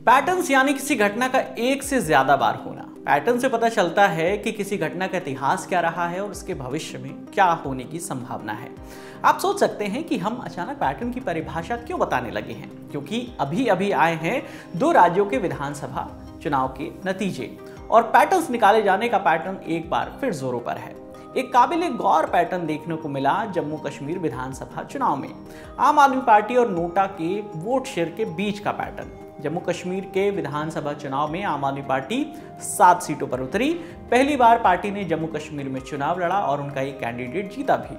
Patterns यानी किसी घटना का एक से ज्यादा बार होना। पैटर्न से पता चलता है कि किसी घटना का इतिहास क्या रहा है और उसके भविष्य में क्या होने की संभावना है। आप सोच सकते हैं कि हम अचानक पैटर्न की परिभाषा क्यों बताने लगे हैं, क्योंकि अभी अभी आए हैं 2 राज्यों के विधानसभा चुनाव के नतीजे और पैटर्न्स निकाले जाने का पैटर्न एक बार फिर जोरों पर है। एक काबिले गौर पैटर्न देखने को मिला जम्मू कश्मीर विधानसभा चुनाव में। आम आदमी पार्टी और नोटा के वोट शेयर के बीच का पैटर्न। जम्मू कश्मीर के विधानसभा चुनाव में आम आदमी पार्टी 7 सीटों पर उतरी। पहली बार पार्टी ने जम्मू कश्मीर में चुनाव लड़ा और उनका एक कैंडिडेट जीता भी,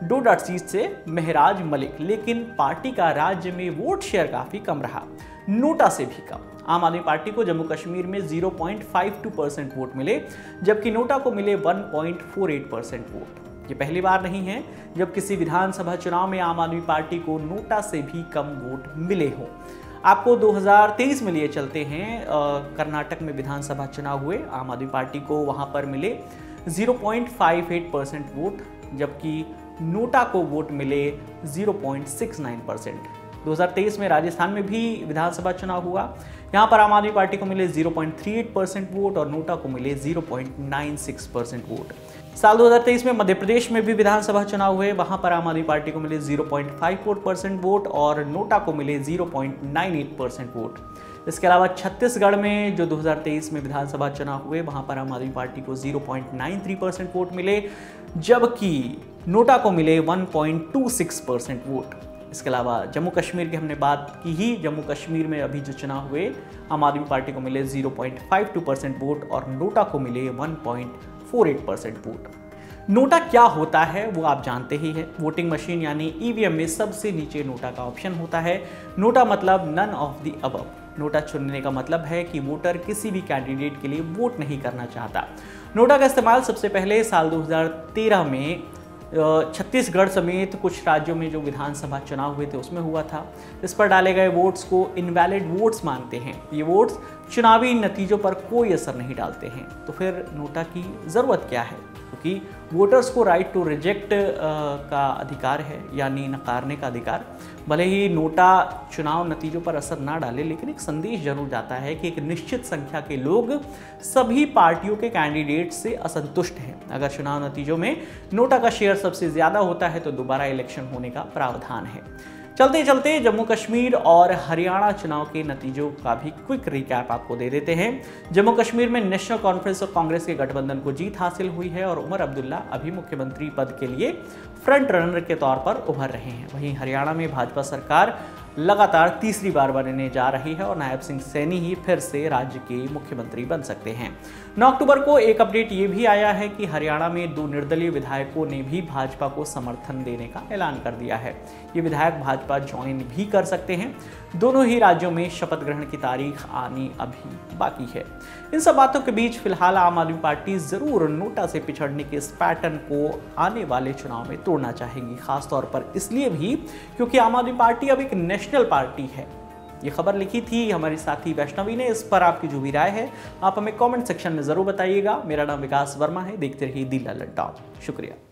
डोडा सीट से महराज मलिक। लेकिन पार्टी का राज्य में वोट शेयर काफी कम रहा, नोटा से भी कम। आम आदमी पार्टी को जम्मू कश्मीर में 0.52% वोट मिले, जबकि नोटा को मिले 1.48% वोट। ये पहली बार नहीं है जब किसी विधानसभा चुनाव में आम आदमी पार्टी को नोटा से भी कम वोट मिले हों। आपको 2023 में लिए चलते हैं, कर्नाटक में विधानसभा चुनाव हुए। आम आदमी पार्टी को वहां पर मिले 0.58% वोट, जबकि नोटा को वोट मिले 0.69%। 2023 में राजस्थान में भी विधानसभा चुनाव हुआ। यहाँ पर आम आदमी पार्टी को मिले 0.38% वोट और नोटा को मिले 0.96% वोट। साल 2023 में मध्य प्रदेश में भी विधानसभा चुनाव हुए। वहां पर आम आदमी पार्टी को मिले 0.54% वोट और नोटा को मिले 0.98% वोट। इसके अलावा छत्तीसगढ़ में जो 2023 में विधानसभा चुनाव हुए, वहां पर आम आदमी पार्टी को 0.93% वोट मिले, जबकि नोटा को मिले 1.26% वोट। इसके अलावा जम्मू कश्मीर की हमने बात की ही। जम्मू कश्मीर में अभी जो चुनाव हुए, आम आदमी पार्टी को मिले 0.52% वोट और नोटा को मिले 1.48% वोट। नोटा क्या होता है वो आप जानते ही हैं। वोटिंग मशीन यानी ईवीएम में सबसे नीचे नोटा का ऑप्शन होता है। नोटा मतलब none of the above. NOTA चुनने का मतलब है कि वोटर किसी भी कैंडिडेट के लिए वोट नहीं करना चाहता। नोटा का इस्तेमाल सबसे पहले साल 2013 में छत्तीसगढ़ समेत कुछ राज्यों में जो विधानसभा चुनाव हुए थे उसमें हुआ था। इस पर डाले गए वोट्स को इनवैलिड वोट्स मानते हैं। ये वोट्स चुनावी नतीजों पर कोई असर नहीं डालते हैं। तो फिर नोटा की ज़रूरत क्या है? क्योंकि वोटर्स को राइट टू रिजेक्ट का अधिकार है, यानी नकारने का अधिकार। भले ही नोटा चुनाव नतीजों पर असर ना डाले, लेकिन एक संदेश जरूर जाता है कि एक निश्चित संख्या के लोग सभी पार्टियों के कैंडिडेट से असंतुष्ट हैं। अगर चुनाव नतीजों में नोटा का शेयर सबसे ज़्यादा होता है तो दोबारा इलेक्शन होने का प्रावधान है। चलते चलते जम्मू कश्मीर और हरियाणा चुनाव के नतीजों का भी क्विक रिकैप आपको दे देते हैं। जम्मू कश्मीर में नेशनल कॉन्फ्रेंस और कांग्रेस के गठबंधन को जीत हासिल हुई है और उमर अब्दुल्ला अभी मुख्यमंत्री पद के लिए फ्रंट रनर के तौर पर उभर रहे हैं। वहीं हरियाणा में भाजपा सरकार लगातार तीसरी बार बनने जा रही है और नायब सिंह सैनी ही फिर से राज्य के मुख्यमंत्री बन सकते हैं। 9 अक्टूबर को एक अपडेट ये भी आया है कि हरियाणा में 2 निर्दलीय विधायकों ने भी भाजपा को समर्थन देने का ऐलान कर दिया है। ये विधायक भाजपा ज्वाइन भी कर सकते हैं। दोनों ही राज्यों में शपथ ग्रहण की तारीख आनी अभी बाकी है। इन सब बातों के बीच फिलहाल आम आदमी पार्टी जरूर नोटा से पिछड़ने के इस पैटर्न को आने वाले चुनाव में तोड़ना चाहेगी, खासतौर पर इसलिए भी क्योंकि आम आदमी पार्टी अब एक नेशनल पार्टी है। ये खबर लिखी थी हमारी साथी वैष्णवी ने। इस पर आपकी जो भी राय है आप हमें कमेंट सेक्शन में जरूर बताइएगा। मेरा नाम विकास वर्मा है। देखते रहिए दी लॉन्डन। शुक्रिया।